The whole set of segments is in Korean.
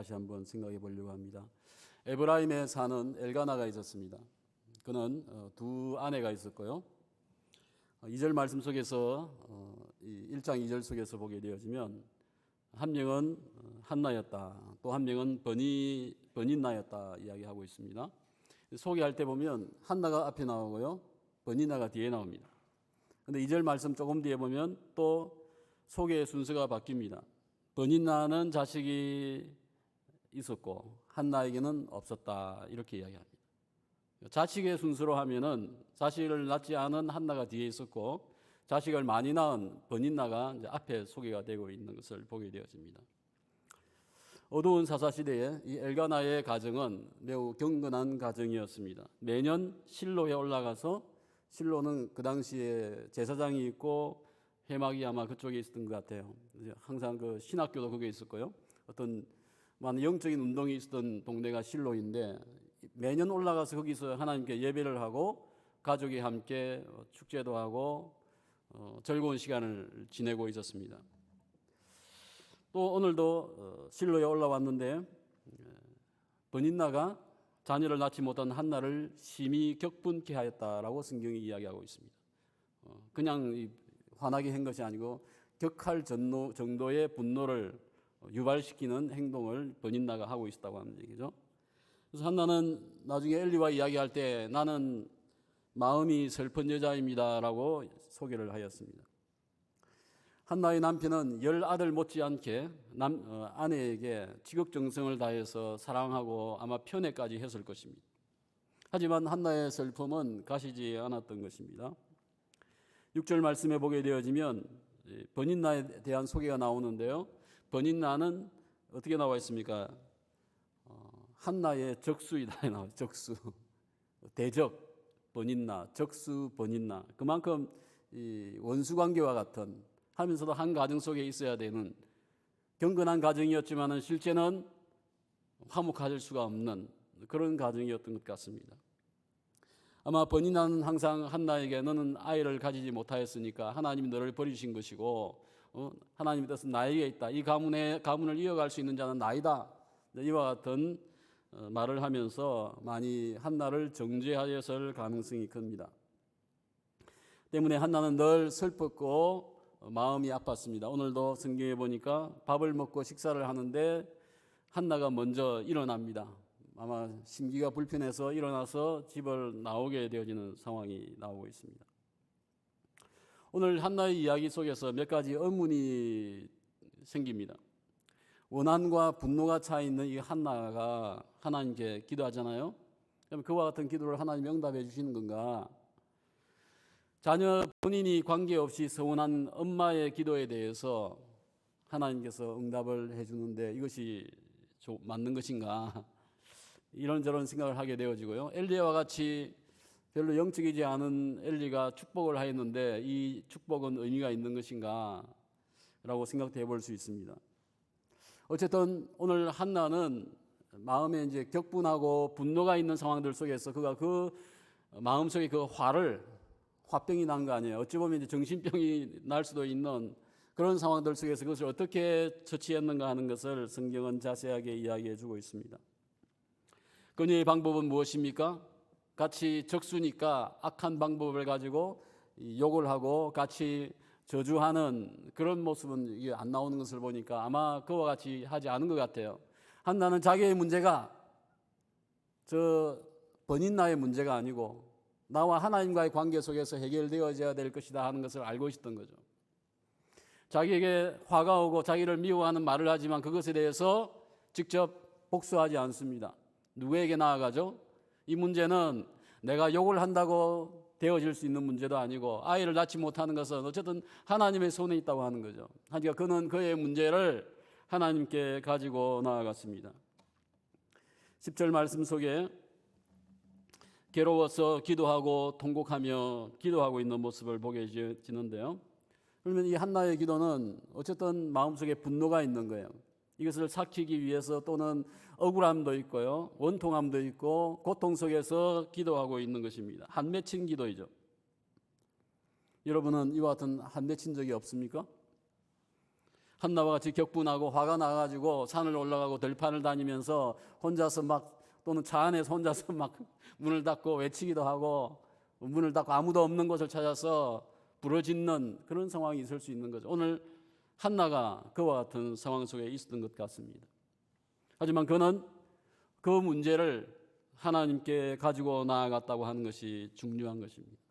다시 한번 생각해 보려고 합니다. 에브라임에 사는 엘가나가 있었습니다. 그는 두 아내가 있었고요. 2절 말씀 속에서 1장 2절 속에서 보게 되어지면 한 명은 한나였다, 또 한 명은 버닌나였다 이야기하고 있습니다. 소개할 때 보면 한나가 앞에 나오고요, 버닌나가 뒤에 나옵니다. 그런데 2절 말씀 조금 뒤에 보면 또 소개의 순서가 바뀝니다. 버닌나는 자식이 있었고 한나에게는 없었다, 이렇게 이야기합니다. 자식의 순서로 하면은 자식을 낳지 않은 한나가 뒤에 있었고 자식을 많이 낳은 버닌나가 이제 앞에 소개가 되고 있는 것을 보게 되어집니다. 어두운 사사시대에 이 엘가나의 가정은 매우 경건한 가정이었습니다. 매년 실로에 올라가서, 실로는 그 당시에 제사장이 있고 회막이 아마 그쪽에 있었던 것 같아요. 항상 그 신학교도 거기에 있었고요. 어떤 많은 영적인 운동이 있었던 동네가 실로인데 매년 올라가서 거기서 하나님께 예배를 하고 가족이 함께 축제도 하고 즐거운 시간을 지내고 있었습니다. 또 오늘도 실로에 올라왔는데 버닌나가 자녀를 낳지 못한 한나를 심히 격분케 하였다라고 성경이 이야기하고 있습니다. 그냥 화나게 한 것이 아니고 격할 정도의 분노를 유발시키는 행동을 버닌나가 하고 있었다고 하는 얘기죠. 그래서 한나는 나중에 엘리와 이야기할 때 나는 마음이 슬픈 여자입니다라고 소개를 하였습니다. 한나의 남편은 10아들 못지않게 아내에게 지극정성을 다해서 사랑하고 아마 편애까지 했을 것입니다. 하지만 한나의 슬픔은 가시지 않았던 것입니다. 6절 말씀에 보게 되어지면 버닌나에 대한 소개가 나오는데요. 버닌나는 어떻게 나와 있습니까? 한나의 적수이다 나와요. 적수, 대적 버닌나, 적수 버닌나. 그만큼 이 원수관계와 같은, 하면서도 한 가정 속에 있어야 되는 경건한 가정이었지만은 실제는 화목할 수가 없는 그런 가정이었던 것 같습니다. 아마 버닌나는 항상 한나에게 너는 아이를 가지지 못하였으니까 하나님이 너를 버리신 것이고 하나님의 뜻은 나에게 있다. 이 가문을 이어갈 수 있는 자는 나이다. 이와 같은 말을 하면서 많이 한나를 정죄하였을 가능성이 큽니다. 때문에 한나는 늘 슬펐고 마음이 아팠습니다. 오늘도 성경에 보니까 밥을 먹고 식사를 하는데 한나가 먼저 일어납니다. 아마 심기가 불편해서 일어나서 집을 나오게 되어지는 상황이 나오고 있습니다. 오늘 한나의 이야기 속에서 몇 가지 의문이 생깁니다. 원한과 분노가 차 있는 이 한나가 하나님께 기도하잖아요. 그럼 그와 같은 기도를 하나님이 응답해 주시는 건가? 자녀 본인이 관계없이 서운한 엄마의 기도에 대해서 하나님께서 응답을 해 주는데 이것이 맞는 것인가? 이런저런 생각을 하게 되어지고요. 엘리야와 같이 별로 영적이지 않은 엘리가 축복을 하였는데 이 축복은 의미가 있는 것인가? 라고 생각해 볼 수 있습니다. 어쨌든 오늘 한나는 마음에 이제 격분하고 분노가 있는 상황들 속에서 그가 그 마음속에 그 화병이 난 거 아니에요. 어찌 보면 이제 정신병이 날 수도 있는 그런 상황들 속에서 그것을 어떻게 처치했는가 하는 것을 성경은 자세하게 이야기해 주고 있습니다. 그녀의 방법은 무엇입니까? 같이 적수니까 악한 방법을 가지고 욕을 하고 같이 저주하는 그런 모습은 이게 안 나오는 것을 보니까 아마 그와 같이 하지 않은 것 같아요. 한나는 자기의 문제가 저 버닌나의 문제가 아니고 나와 하나님과의 관계 속에서 해결되어져야 될 것이다 하는 것을 알고 있었던 거죠. 자기에게 화가 오고 자기를 미워하는 말을 하지만 그것에 대해서 직접 복수하지 않습니다. 누구에게 나아가죠? 이 문제는 내가 욕을 한다고 되어질 수 있는 문제도 아니고 아이를 낳지 못하는 것은 어쨌든 하나님의 손에 있다고 하는 거죠. 하니까 그는 그의 문제를 하나님께 가지고 나아갔습니다. 10절 말씀 속에 괴로워서 기도하고 통곡하며 기도하고 있는 모습을 보게 되는데요. 그러면 이 한나의 기도는 어쨌든 마음속에 분노가 있는 거예요. 이것을 삭히기 위해서 또는 억울함도 있고요, 원통함도 있고 고통 속에서 기도하고 있는 것입니다. 한 맺힌 기도이죠. 여러분은 이와 같은 한 맺힌 적이 없습니까? 한나와 같이 격분하고 화가 나가지고 산을 올라가고 들판을 다니면서 혼자서 막 또는 차 안에서 혼자서 막 문을 닫고 외치기도 하고 문을 닫고 아무도 없는 곳을 찾아서 부르짖는 그런 상황이 있을 수 있는 거죠. 오늘 한나가 그와 같은 상황 속에 있었던 것 같습니다. 하지만 그는 그 문제를 하나님께 가지고 나아갔다고 하는 것이 중요한 것입니다.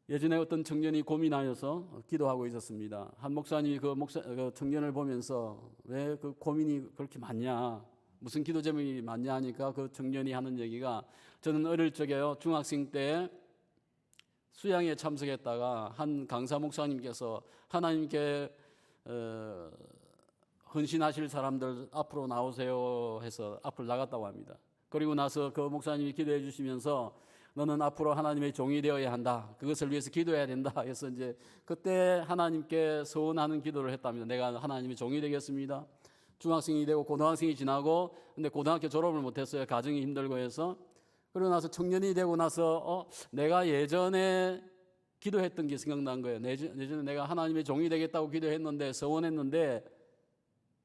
예전에 어떤 청년이 고민하여서 기도하고 있었습니다. 한 목사님이 그 청년을 보면서 왜 그 고민이 그렇게 많냐, 무슨 기도 제목이 많냐 하니까 그 청년이 하는 얘기가, 저는 어릴 적에요, 중학생 때 수양에 참석했다가 한 강사 목사님께서 하나님께 헌신하실 사람들 앞으로 나오세요 해서 앞을 나갔다고 합니다. 그리고 나서 그 목사님이 기도해 주시면서 너는 앞으로 하나님의 종이 되어야 한다, 그것을 위해서 기도해야 된다 해서 이제 그때 하나님께 서원하는 기도를 했답니다. 내가 하나님의 종이 되겠습니다. 중학생이 되고 고등학생이 지나고, 근데 고등학교 졸업을 못했어요. 가정이 힘들고 해서. 그러고 나서 청년이 되고 나서 내가 예전에 기도했던 게 생각난 거예요. 예전에 내가 하나님의 종이 되겠다고 기도했는데, 서원했는데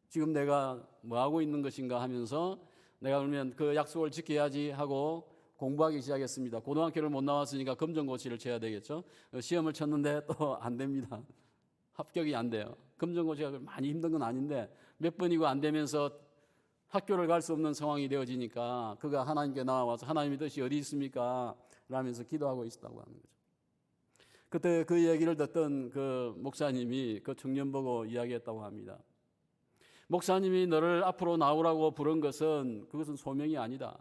지금 내가 뭐 하고 있는 것인가 하면서 내가 그러면 그 약속을 지켜야지 하고 공부하기 시작했습니다. 고등학교를 못 나왔으니까 검정고시를 쳐야 되겠죠. 시험을 쳤는데 또 안 됩니다. 합격이 안 돼요. 검정고시가 많이 힘든 건 아닌데 몇 번이고 안 되면서 학교를 갈 수 없는 상황이 되어지니까 그가 하나님께 나와서 하나님의 뜻이 어디 있습니까? 라면서 기도하고 있었다고 하는 거죠. 그때 그 얘기를 듣던 그 목사님이 그 청년 보고 이야기했다고 합니다. 목사님이 너를 앞으로 나오라고 부른 것은 그것은 소명이 아니다.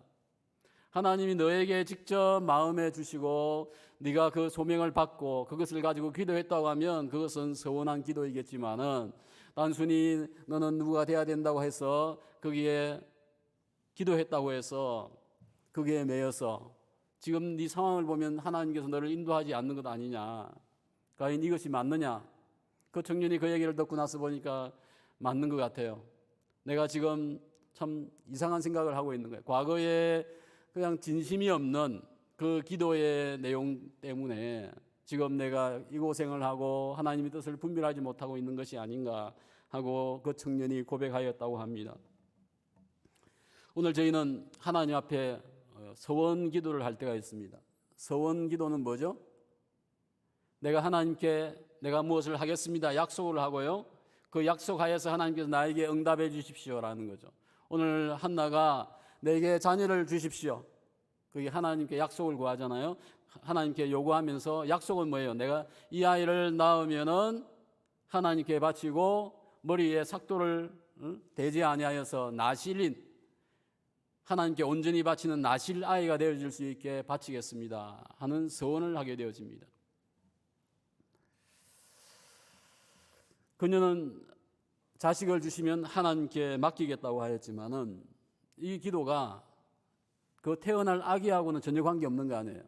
하나님이 너에게 직접 마음에 주시고 네가 그 소명을 받고 그것을 가지고 기도했다고 하면 그것은 서원한 기도이겠지만은 단순히 너는 누구가 돼야 된다고 해서 거기에 기도했다고 해서 거기에 매여서 지금 네 상황을 보면 하나님께서 너를 인도하지 않는 것 아니냐, 과연 이것이 맞느냐. 그 청년이 그 얘기를 듣고 나서 보니까 맞는 것 같아요. 내가 지금 참 이상한 생각을 하고 있는 거예요. 과거에 그냥 진심이 없는 그 기도의 내용 때문에 지금 내가 이 고생을 하고 하나님의 뜻을 분별하지 못하고 있는 것이 아닌가 하고 그 청년이 고백하였다고 합니다. 오늘 저희는 하나님 앞에 서원 기도를 할 때가 있습니다. 서원 기도는 뭐죠? 내가 하나님께 내가 무엇을 하겠습니다 약속을 하고요, 그 약속하여서 하나님께서 나에게 응답해 주십시오라는 거죠. 오늘 한나가 내게 자녀를 주십시오, 그게 하나님께 약속을 구하잖아요. 하나님께 요구하면서 약속은 뭐예요? 내가 이 아이를 낳으면은 하나님께 바치고 머리에 삭도를 대지 아니하여서 나실인, 하나님께 온전히 바치는 나실 아이가 되어질 수 있게 바치겠습니다 하는 서원을 하게 되어집니다. 그녀는 자식을 주시면 하나님께 맡기겠다고 하였지만은 이 기도가 그 태어날 아기하고는 전혀 관계없는 거 아니에요.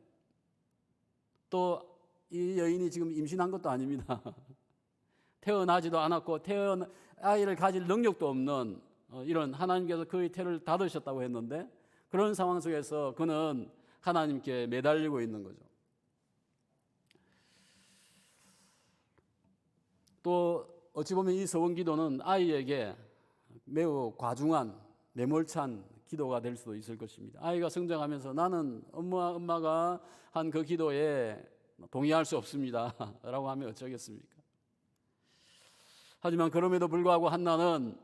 또 이 여인이 지금 임신한 것도 아닙니다. 태어나지도 않았고 아이를 가질 능력도 없는 이런, 하나님께서 그의 태를 닫으셨다고 했는데 그런 상황 속에서 그는 하나님께 매달리고 있는 거죠. 또 어찌 보면 이 서원 기도는 아이에게 매우 과중한 매몰찬 기도가 될 수도 있을 것입니다. 아이가 성장하면서 나는 엄마가 한 그 기도에 동의할 수 없습니다 라고 하면 어쩌겠습니까? 하지만 그럼에도 불구하고 한나는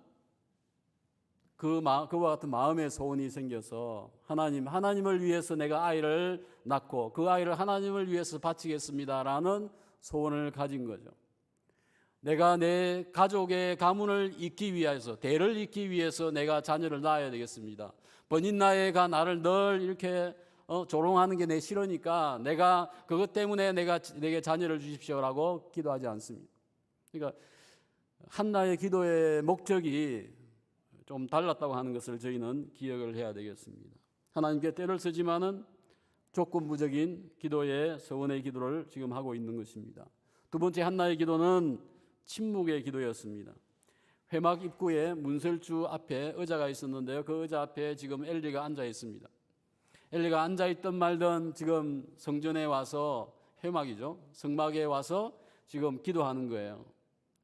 그와 같은 마음의 소원이 생겨서 하나님을 위해서 내가 아이를 낳고 그 아이를 하나님을 위해서 바치겠습니다라는 소원을 가진 거죠. 내가 내 가족의 가문을 잇기 위해서, 대를 잇기 위해서 내가 자녀를 낳아야 되겠습니다. 번인나이가 나를 늘 이렇게 조롱하는 게 내 싫으니까 내가 그것 때문에 내게 자녀를 주십시오라고 기도하지 않습니다. 그러니까 한나의 기도의 목적이 좀 달랐다고 하는 것을 저희는 기억을 해야 되겠습니다. 하나님께 때를 쓰지만은 조건부적인 기도의 서원의 기도를 지금 하고 있는 것입니다. 두 번째 한나의 기도는 침묵의 기도였습니다. 회막 입구에 문설주 앞에 의자가 있었는데요, 그 의자 앞에 지금 엘리가 앉아 있습니다. 엘리가 앉아 있든 말든 지금 성전에 와서, 회막이죠, 성막에 와서 지금 기도하는 거예요.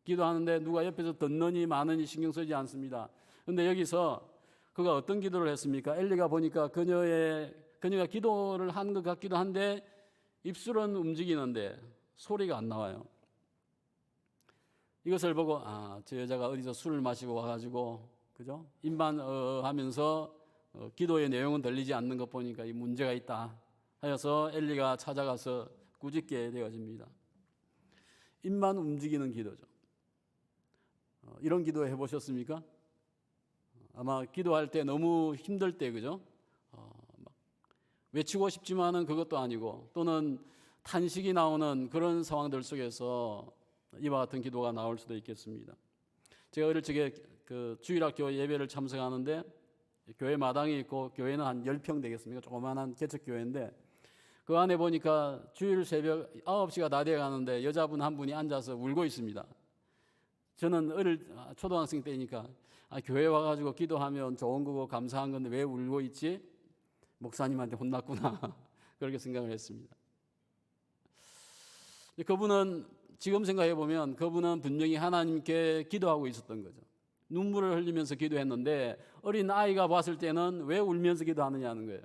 기도하는데 누가 옆에서 듣느니 마느니 신경 쓰지 않습니다. 그런데 여기서 그가 어떤 기도를 했습니까? 엘리가 보니까 그녀가 기도를 한 것 같기도 한데 입술은 움직이는데 소리가 안 나와요. 이것을 보고 저 여자가 어디서 술을 마시고 와가지고 그죠? 입만 하면서 기도의 내용은 들리지 않는 것 보니까 이 문제가 있다 하여서 엘리가 찾아가서 꾸짖게 되어집니다. 입만 움직이는 기도죠. 이런 기도 해보셨습니까? 아마 기도할 때 너무 힘들 때 그죠? 외치고 싶지만은 그것도 아니고 또는 탄식이 나오는 그런 상황들 속에서 이와 같은 기도가 나올 수도 있겠습니다. 제가 어릴 적에 그 주일학교 예배를 참석하는데 교회 마당이 있고 교회는 한 10평 되겠습니까? 조그마한 개척교회인데 그 안에 보니까 주일 새벽 9시가 다 되어 가는데 여자분 한 분이 앉아서 울고 있습니다. 저는 초등학생 때니까 교회 와가지고 기도하면 좋은 거고 감사한 건데 왜 울고 있지? 목사님한테 혼났구나 그렇게 생각을 했습니다. 그분은 지금 생각해 보면 그분은 분명히 하나님께 기도하고 있었던 거죠. 눈물을 흘리면서 기도했는데 어린 아이가 봤을 때는 왜 울면서 기도하느냐는 거예요.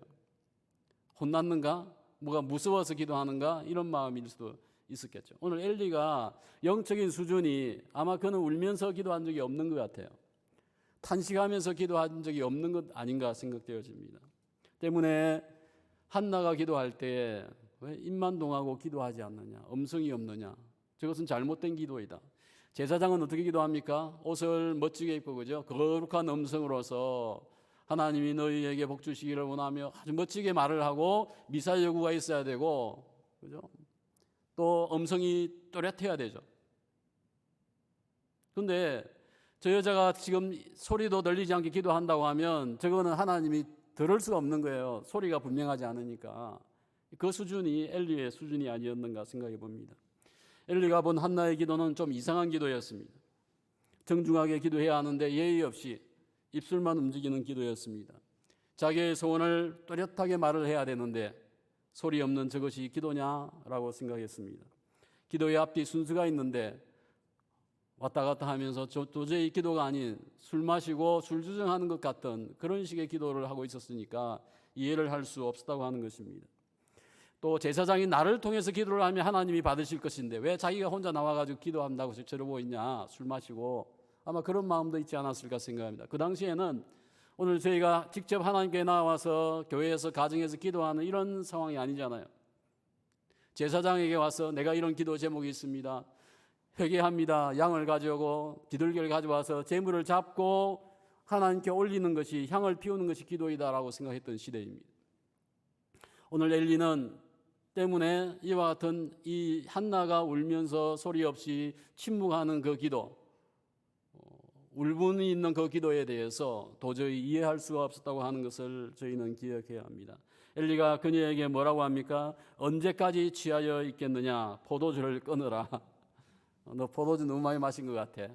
혼났는가? 뭐가 무서워서 기도하는가? 이런 마음일 수도 있었겠죠. 오늘 엘리가 영적인 수준이 아마 그는 울면서 기도한 적이 없는 것 같아요. 탄식하면서 기도한 적이 없는 것 아닌가 생각되어집니다. 때문에 한나가 기도할 때 왜 입만 동하고 기도하지 않느냐? 음성이 없느냐? 저것은 잘못된 기도이다. 제사장은 어떻게 기도합니까? 옷을 멋지게 입고 그죠? 거룩한 음성으로서 하나님이 너희에게 복 주시기를 원하며 아주 멋지게 말을 하고 미사 여구가 있어야 되고 그죠? 또 음성이 또렷해야 되죠. 그런데 저 여자가 지금 소리도 들리지 않게 기도한다고 하면 저거는 하나님이 들을 수가 없는 거예요. 소리가 분명하지 않으니까. 그 수준이 엘리의 수준이 아니었는가 생각해 봅니다. 엘리가 본 한나의 기도는 좀 이상한 기도였습니다. 정중하게 기도해야 하는데 예의 없이 입술만 움직이는 기도였습니다. 자기의 소원을 또렷하게 말을 해야 되는데 소리 없는 저것이 기도냐라고 생각했습니다. 기도의 앞뒤 순서가 있는데 왔다 갔다 하면서 도저히 기도가 아닌 술 마시고 술 주정하는 것 같은 그런 식의 기도를 하고 있었으니까 이해를 할 수 없었다고 하는 것입니다. 또 제사장이 나를 통해서 기도를 하면 하나님이 받으실 것인데 왜 자기가 혼자 나와가지고 기도한다고 저러고 있냐, 술 마시고 아마 그런 마음도 있지 않았을까 생각합니다. 그 당시에는 오늘 저희가 직접 하나님께 나와서 교회에서 가정에서 기도하는 이런 상황이 아니잖아요. 제사장에게 와서 내가 이런 기도 제목이 있습니다. 회개합니다. 양을 가져오고 비둘기를 가져와서 제물을 잡고 하나님께 올리는 것이 향을 피우는 것이 기도이다라고 생각했던 시대입니다. 오늘 엘리는 때문에 이와 같은 이 한나가 울면서 소리 없이 침묵하는 그 기도, 울분이 있는 그 기도에 대해서 도저히 이해할 수가 없었다고 하는 것을 저희는 기억해야 합니다. 엘리가 그녀에게 뭐라고 합니까? 언제까지 취하여 있겠느냐? 포도주를 끊으라. 너 포도주 너무 많이 마신 것 같아.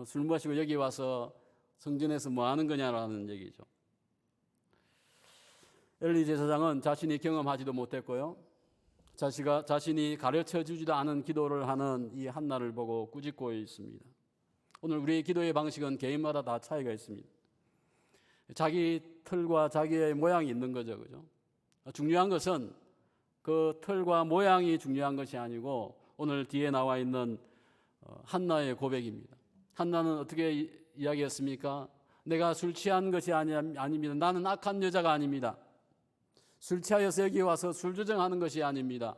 술 마시고 여기 와서 성전에서 뭐 하는 거냐라는 얘기죠. 엘리 제사장은 자신이 경험하지도 못했고요. 자신이 가르쳐주지도 않은 기도를 하는 이 한나를 보고 꾸짖고 있습니다. 오늘 우리의 기도의 방식은 개인마다 다 차이가 있습니다. 자기 틀과 자기의 모양이 있는 거죠. 그죠? 중요한 것은 그 틀과 모양이 중요한 것이 아니고 오늘 뒤에 나와 있는 한나의 고백입니다. 한나는 어떻게 이야기했습니까? 내가 술 취한 것이 아닙니다. 나는 악한 여자가 아닙니다. 술 취하여서 여기 와서 술 주정하는 것이 아닙니다.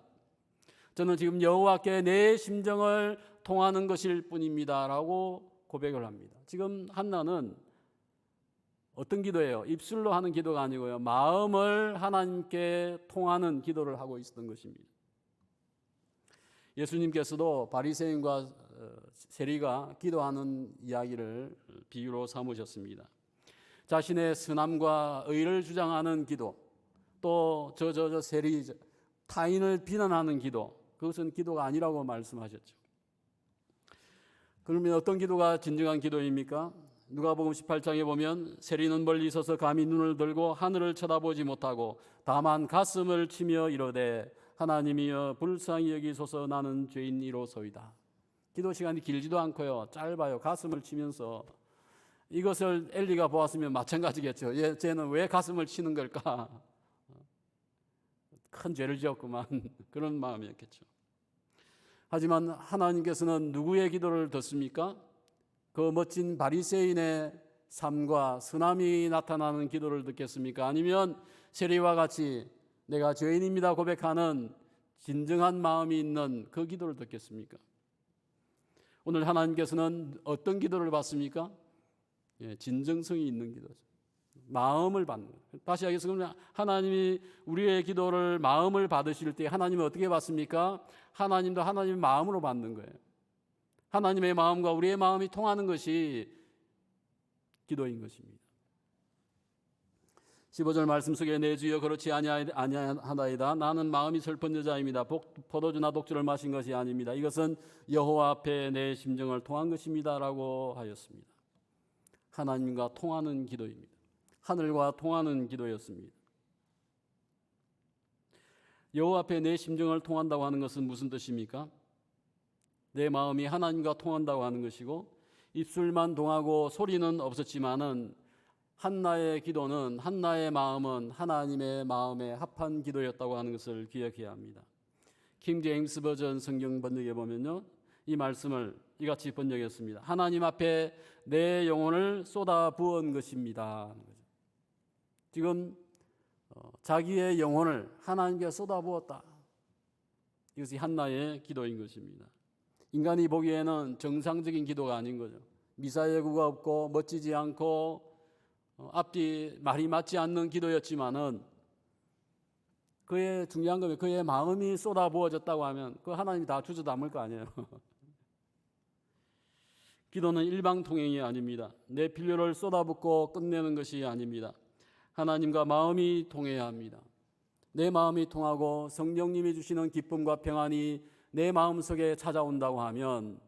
저는 지금 여호와께 내 심정을 통하는 것일 뿐입니다 라고 고백을 합니다. 지금 한나는 어떤 기도예요? 입술로 하는 기도가 아니고요. 마음을 하나님께 통하는 기도를 하고 있었던 것입니다. 예수님께서도 바리새인과 세리가 기도하는 이야기를 비유로 삼으셨습니다. 자신의 선함과 의를 주장하는 기도, 또 세리 타인을 비난하는 기도, 그것은 기도가 아니라고 말씀하셨죠. 그러면 어떤 기도가 진정한 기도입니까? 누가복음 18장에 보면 세리는 멀리 서서 감히 눈을 들고 하늘을 쳐다보지 못하고 다만 가슴을 치며 이르되 하나님이여 불쌍히 여기소서 나는 죄인이로소이다. 기도 시간이 길지도 않고요. 짧아요. 가슴을 치면서 이것을 엘리가 보았으면 마찬가지겠죠. 쟤는 왜 가슴을 치는 걸까? 큰 죄를 지었구만. 그런 마음이었겠죠. 하지만 하나님께서는 누구의 기도를 듣습니까? 그 멋진 바리새인의 삶과 선함이 나타나는 기도를 듣겠습니까? 아니면 세리와 같이 내가 죄인입니다 고백하는 진정한 마음이 있는 그 기도를 듣겠습니까? 오늘 하나님께서는 어떤 기도를 받습니까? 진정성이 있는 기도죠. 마음을 받는 거예요. 다시 하겠습니다. 하나님이 우리의 기도를 마음을 받으실 때 하나님은 어떻게 받습니까? 하나님도 하나님의 마음으로 받는 거예요. 하나님의 마음과 우리의 마음이 통하는 것이 기도인 것입니다. 15절 말씀 속에 내 주여 그렇지 아니하나이다. 나는 마음이 슬픈 여자입니다. 포도주나 독주를 마신 것이 아닙니다. 이것은 여호와 앞에 내 심정을 통한 것입니다 라고 하였습니다. 하나님과 통하는 기도입니다. 하늘과 통하는 기도였습니다. 여호와 앞에 내 심정을 통한다고 하는 것은 무슨 뜻입니까? 내 마음이 하나님과 통한다고 하는 것이고 입술만 동하고 소리는 없었지만은 한나의 기도는 한나의 마음은 하나님의 마음에 합한 기도였다고 하는 것을 기억해야 합니다. 킹 제임스 버전 성경 번역에 보면요. 이 말씀을 이같이 번역했습니다. 하나님 앞에 내 영혼을 쏟아 부은 것입니다. 지금 자기의 영혼을 하나님께 쏟아 부었다. 이것이 한나의 기도인 것입니다. 인간이 보기에는 정상적인 기도가 아닌 거죠. 미사여구가 없고 멋지지 않고 앞뒤 말이 맞지 않는 기도였지만은 그의 중요한 건 그의 마음이 쏟아 부어졌다고 하면 그 하나님이 다 주저 담을 거 아니에요. 기도는 일방통행이 아닙니다. 내 필요를 쏟아붓고 끝내는 것이 아닙니다. 하나님과 마음이 통해야 합니다. 내 마음이 통하고 성령님이 주시는 기쁨과 평안이 내 마음속에 찾아온다고 하면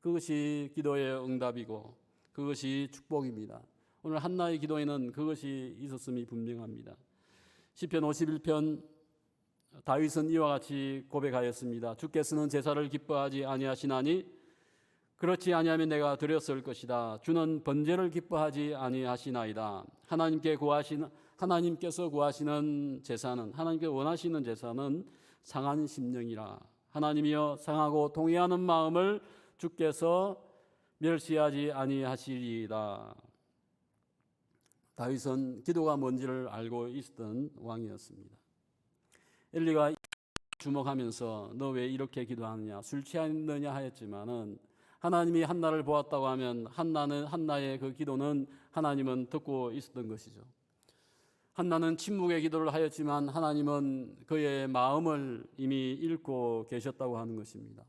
그것이 기도의 응답이고 그것이 축복입니다. 오늘 한나의 기도에는 그것이 있었음이 분명합니다. 시편 51편 다윗은 이와 같이 고백하였습니다. 주께서는 제사를 기뻐하지 아니하시나니 그렇지 아니하면 내가 드렸을 것이다. 주는 번제를 기뻐하지 아니하시나이다. 하나님께서 구하시는 제사는 하나님께 원하시는 제사는 상한 심령이라. 하나님이여 상하고 동의하는 마음을 주께서 멸시하지 아니하시리이다. 다윗은 기도가 뭔지를 알고 있었던 왕이었습니다. 엘리가 주목하면서 너 왜 이렇게 기도하느냐 술 취했느냐 하였지만은 하나님이 한나를 보았다고 하면 한나의 그 기도는 하나님은 듣고 있었던 것이죠. 한나는 침묵의 기도를 하였지만 하나님은 그의 마음을 이미 읽고 계셨다고 하는 것입니다.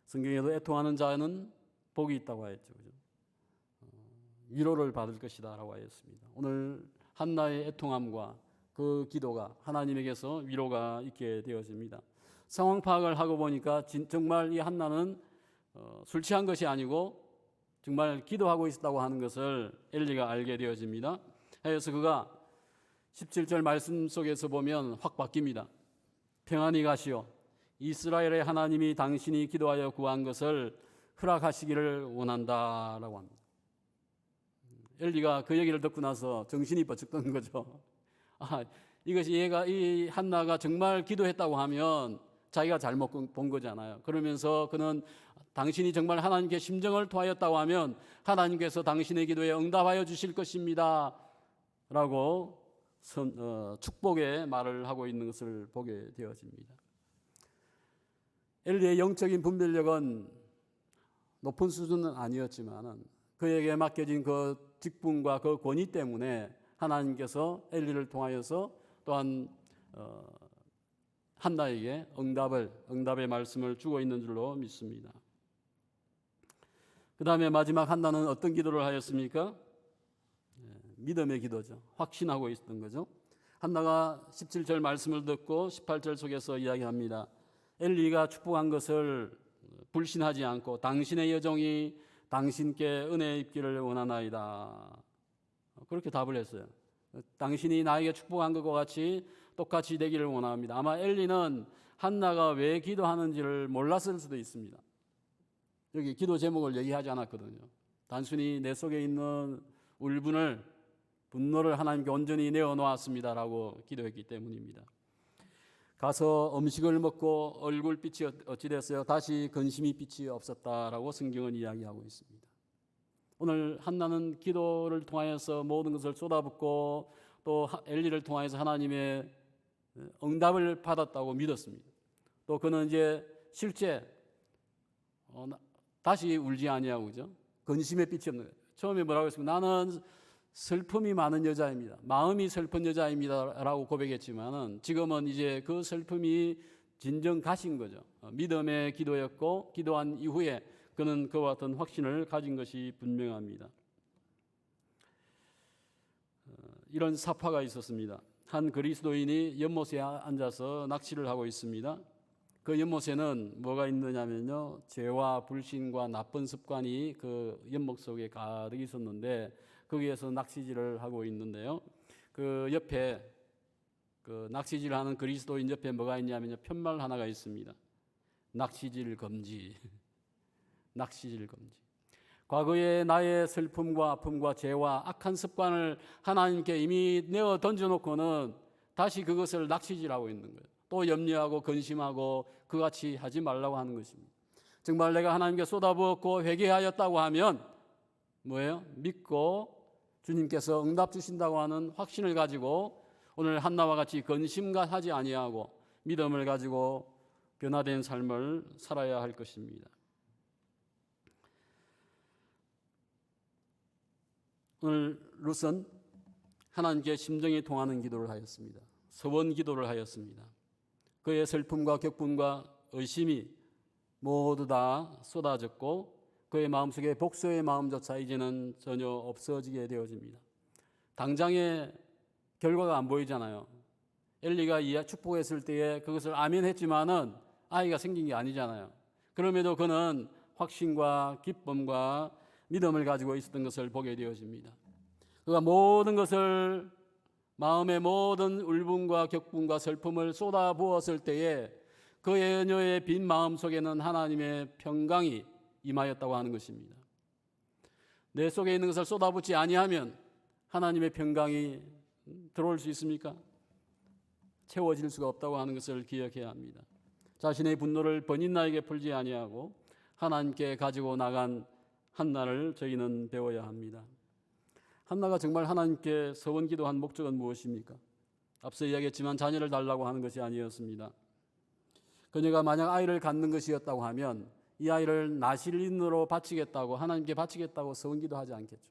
성경에도 애통하는 자는 복이 있다고 하였죠. 위로를 받을 것이다 라고 하였습니다. 오늘 한나의 애통함과 그 기도가 하나님에게서 위로가 있게 되어집니다. 상황 파악을 하고 보니까 정말 이 한나는 술 취한 것이 아니고 정말 기도하고 있었다고 하는 것을 엘리가 알게 되어집니다. 그래서 그가 17절 말씀 속에서 보면 확 바뀝니다. 평안히 가시오. 이스라엘의 하나님이 당신이 기도하여 구한 것을 허락하시기를 원한다라고 합니다. 엘리가 그 얘기를 듣고 나서 정신이 번쩍 든 거죠. 이것이 이 한나가 정말 기도했다고 하면 자기가 잘못 본 거잖아요. 그러면서 그는 당신이 정말 하나님께 심정을 토하였다고 하면 하나님께서 당신의 기도에 응답하여 주실 것입니다 라고 축복의 말을 하고 있는 것을 보게 되어집니다. 엘리의 영적인 분별력은 높은 수준은 아니었지만 그에게 맡겨진 그 직분과 그 권위 때문에 하나님께서 엘리를 통하여서 또한 한나에게 응답의 말씀을 주고 있는 줄로 믿습니다. 그 다음에 마지막 한나는 어떤 기도를 하였습니까? 믿음의 기도죠. 확신하고 있었던 거죠. 한나가 17절 말씀을 듣고 18절 속에서 이야기합니다. 엘리가 축복한 것을 불신하지 않고 당신의 여종이 당신께 은혜 입기를 원하나이다. 그렇게 답을 했어요. 당신이 나에게 축복한 것과 같이 똑같이 되기를 원합니다. 아마 엘리는 한나가 왜 기도하는지를 몰랐을 수도 있습니다. 여기 기도 제목을 얘기하지 않았거든요. 단순히 내 속에 있는 울분을, 분노를 하나님께 온전히 내어놓았습니다라고 기도했기 때문입니다. 가서 음식을 먹고 얼굴빛이 어찌 됐어요? 다시 근심이 빛이 없었다라고 성경은 이야기하고 있습니다. 오늘 한나는 기도를 통하여서 모든 것을 쏟아붓고 또 엘리를 통하여서 하나님의 응답을 받았다고 믿었습니다. 또 그는 이제 실제 다시 울지 아니하고, 그죠? 근심의 빛이 없는 거예요. 처음에 뭐라고 했습니까? 나는 슬픔이 많은 여자입니다. 마음이 슬픈 여자입니다라고 고백했지만은 지금은 이제 그 슬픔이 진정 가신 거죠. 믿음의 기도였고 기도한 이후에 그는 그와 같은 확신을 가진 것이 분명합니다. 이런 사파가 있었습니다. 한 그리스도인이 연못에 앉아서 낚시를 하고 있습니다. 그 연못에는 뭐가 있느냐면요, 죄와 불신과 나쁜 습관이 그 연못 속에 가득 있었는데 거기에서 낚시질을 하고 있는데요, 그 옆에 그 낚시질을 하는 그리스도인 옆에 뭐가 있냐면요, 편말 하나가 있습니다. 낚시질 금지. 낚시질 금지. 과거의 나의 슬픔과 아픔과 죄와 악한 습관을 하나님께 이미 내어 던져놓고는 다시 그것을 낚시질하고 있는 거예요. 또 염려하고 근심하고 그같이 하지 말라고 하는 것입니다. 정말 내가 하나님께 쏟아부었고 회개하였다고 하면 뭐예요? 믿고 주님께서 응답 주신다고 하는 확신을 가지고 오늘 한나와 같이 근심과 하지 아니하고 믿음을 가지고 변화된 삶을 살아야 할 것입니다. 오늘 룻은 하나님께 심정이 통하는 기도를 하였습니다. 서원 기도를 하였습니다. 그의 슬픔과 격분과 의심이 모두 다 쏟아졌고 그의 마음속에 복수의 마음조차 이제는 전혀 없어지게 되어집니다. 당장의 결과가 안 보이잖아요. 엘리가 축복했을 때에 그것을 아멘했지만은 아이가 생긴 게 아니잖아요. 그럼에도 그는 확신과 기쁨과 믿음을 가지고 있었던 것을 보게 되어집니다. 그가 모든 것을, 마음의 모든 울분과 격분과 슬픔을 쏟아부었을 때에 그녀의 빈 마음 속에는 하나님의 평강이 임하였다고 하는 것입니다. 내 속에 있는 것을 쏟아붓지 아니하면 하나님의 평강이 들어올 수 있습니까? 채워질 수가 없다고 하는 것을 기억해야 합니다. 자신의 분노를 번인나에게 풀지 아니하고 하나님께 가지고 나간 한나를 저희는 배워야 합니다. 한나가 정말 하나님께 서원 기도한 목적은 무엇입니까? 앞서 이야기했지만 자녀를 달라고 하는 것이 아니었습니다. 그녀가 만약 아이를 갖는 것이었다고 하면 이 아이를 나실인으로 바치겠다고, 하나님께 바치겠다고 서원 기도하지 않겠죠.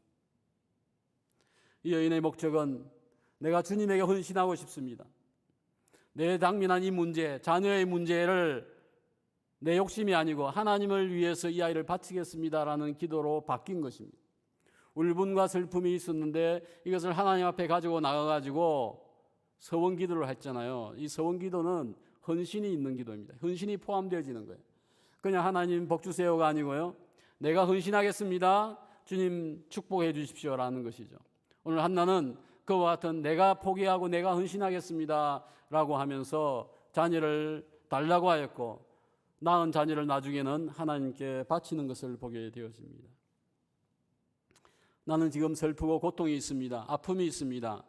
이 여인의 목적은 내가 주님에게 헌신하고 싶습니다. 내 당면한 이 문제, 자녀의 문제를 내 욕심이 아니고 하나님을 위해서 이 아이를 바치겠습니다라는 기도로 바뀐 것입니다. 울분과 슬픔이 있었는데 이것을 하나님 앞에 가지고 나가가지고 서원 기도를 했잖아요. 이 서원 기도는 헌신이 있는 기도입니다. 헌신이 포함되어지는 거예요. 그냥 하나님 복 주세요가 아니고요, 내가 헌신하겠습니다, 주님 축복해 주십시오라는 것이죠. 오늘 한나는 그와 같은 내가 포기하고 내가 헌신하겠습니다 라고 하면서 자녀를 달라고 하였고 낳은 자녀를 나중에는 하나님께 바치는 것을 보게 되어집니다. 나는 지금 슬프고 고통이 있습니다. 아픔이 있습니다.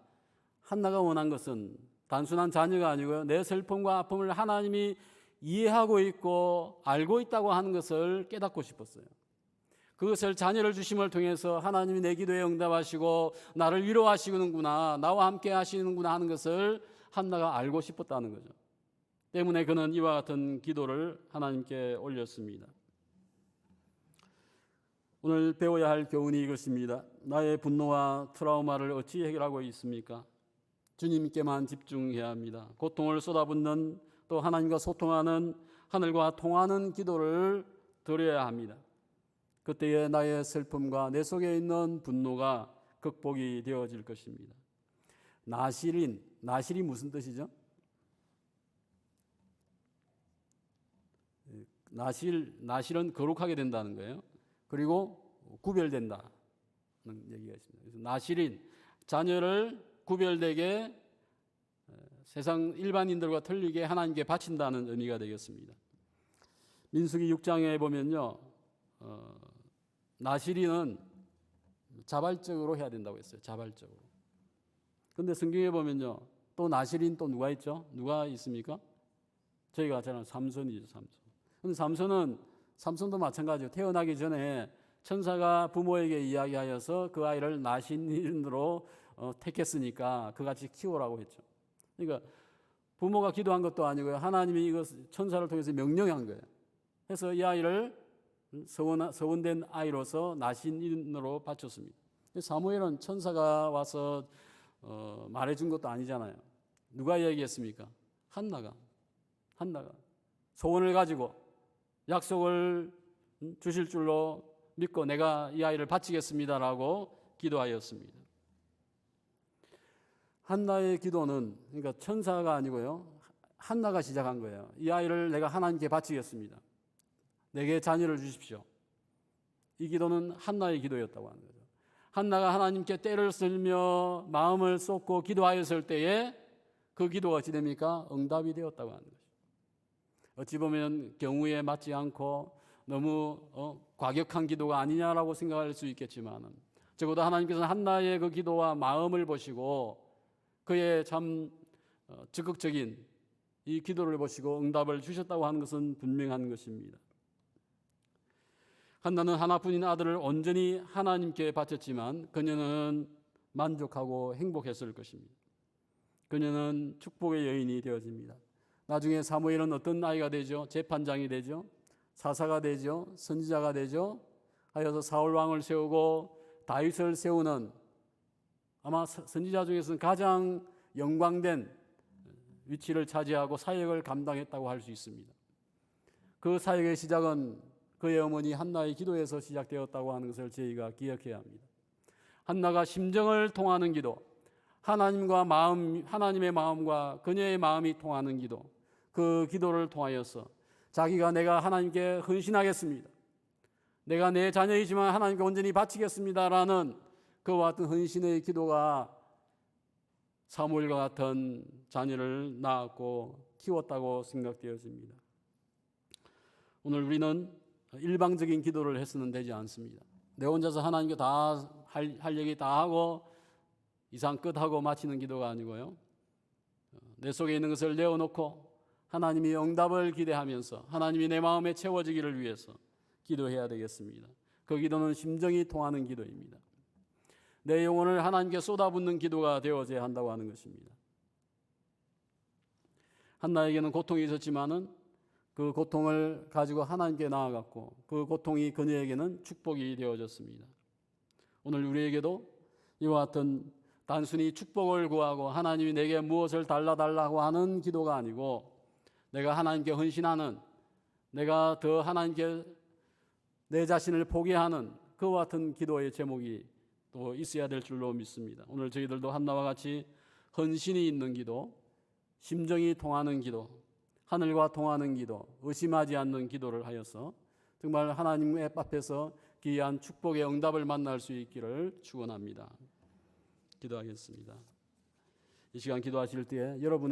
한나가 원한 것은 단순한 자녀가 아니고요, 내 슬픔과 아픔을 하나님이 이해하고 있고 알고 있다고 하는 것을 깨닫고 싶었어요. 그것을 자녀를 주심을 통해서 하나님이 내 기도에 응답하시고 나를 위로하시는구나, 나와 함께 하시는구나 하는 것을 한나가 알고 싶었다는 거죠. 때문에 그는 이와 같은 기도를 하나님께 올렸습니다. 오늘 배워야 할 교훈이 이것입니다. 나의 분노와 트라우마를 어찌 해결하고 있습니까? 주님께만 집중해야 합니다. 고통을 쏟아붓는, 또 하나님과 소통하는, 하늘과 통하는 기도를 드려야 합니다. 그때에 나의 슬픔과 내 속에 있는 분노가 극복이 되어질 것입니다. 나실이 무슨 뜻이죠? 나실은 거룩하게 된다는 거예요. 그리고 구별된다는 얘기가 있습니다. 그래서 나실인, 자녀를 구별되게 세상 일반인들과 틀리게 하나님께 바친다는 의미가 되겠습니다. 민수기 6장에 보면요, 나시린은 자발적으로 해야 된다고 했어요. 자발적으로. 근데 성경에 보면요. 또 나시린 또 누가 있죠? 누가 있습니까? 저희가 잘 아는 삼손이죠. 삼손. 근데 삼손도 마찬가지예요. 태어나기 전에 천사가 부모에게 이야기하여서 그 아이를 나시린으로 택했으니까 그같이 키우라고 했죠. 그러니까 부모가 기도한 것도 아니고요. 하나님이 이거 천사를 통해서 명령한 거예요. 그래서 이 아이를 서원된 아이로서 나신인으로 바쳤습니다. 사무엘은 천사가 와서 말해준 것도 아니잖아요. 누가 이야기했습니까? 한나가 소원을 가지고 약속을 주실 줄로 믿고 내가 이 아이를 바치겠습니다라고 기도하였습니다. 한나의 기도는 그러니까 천사가 아니고요. 한나가 시작한 거예요. 이 아이를 내가 하나님께 바치겠습니다. 내게 자녀를 주십시오. 이 기도는 한나의 기도였다고 하는 거죠. 한나가 하나님께 때를 쓸며 마음을 쏟고 기도하였을 때에 그 기도가 어찌 됩니까? 응답이 되었다고 하는 거죠. 어찌 보면 경우에 맞지 않고 너무 과격한 기도가 아니냐라고 생각할 수 있겠지만 적어도 하나님께서는 한나의 그 기도와 마음을 보시고 그의 참 적극적인 이 기도를 보시고 응답을 주셨다고 하는 것은 분명한 것입니다. 한나는 하나뿐인 아들을 온전히 하나님께 바쳤지만 그녀는 만족하고 행복했을 것입니다. 그녀는 축복의 여인이 되어집니다. 나중에 사무엘은 어떤 아이가 되죠? 재판장이 되죠. 사사가 되죠. 선지자가 되죠. 하여서 사울 왕을 세우고 다윗을 세우는 아마 선지자 중에서는 가장 영광된 위치를 차지하고 사역을 감당했다고 할 수 있습니다. 그 사역의 시작은 그의 어머니 한나의 기도에서 시작되었다고 하는 것을 저희가 기억해야 합니다. 한나가 심정을 통하는 기도, 하나님의 마음과 그녀의 마음이 통하는 기도, 그 기도를 통하여서 자기가 내가 하나님께 헌신하겠습니다. 내가 내 자녀이지만 하나님께 온전히 바치겠습니다라는 그와 같은 헌신의 기도가 사무엘과 같은 자녀를 낳았고 키웠다고 생각되어집니다. 오늘 우리는 일방적인 기도를 해서는 되지 않습니다. 내 혼자서 하나님께 다 할 얘기 다 하고 이상 끝하고 마치는 기도가 아니고요. 내 속에 있는 것을 내어놓고 하나님이 응답을 기대하면서 하나님이 내 마음에 채워지기를 위해서 기도해야 되겠습니다. 그 기도는 심정이 통하는 기도입니다. 내 영혼을 하나님께 쏟아붓는 기도가 되어져야 한다고 하는 것입니다. 한나에게는 고통이 있었지만은 그 고통을 가지고 하나님께 나아갔고 그 고통이 그녀에게는 축복이 되어졌습니다. 오늘 우리에게도 이와 같은 단순히 축복을 구하고 하나님이 내게 무엇을 달라달라고 하는 기도가 아니고 내가 하나님께 헌신하는, 내가 더 하나님께 내 자신을 포기하는 그와 같은 기도의 제목이 또 있어야 될 줄로 믿습니다. 오늘 저희들도 한나와 같이 헌신이 있는 기도, 심정이 통하는 기도, 하늘과 통하는 기도, 의심하지 않는 기도를 하여서 정말 하나님 앞에서 귀한 축복의 응답을 만날 수 있기를 축원합니다. 기도하겠습니다. 이 시간 기도하실 때에 여러분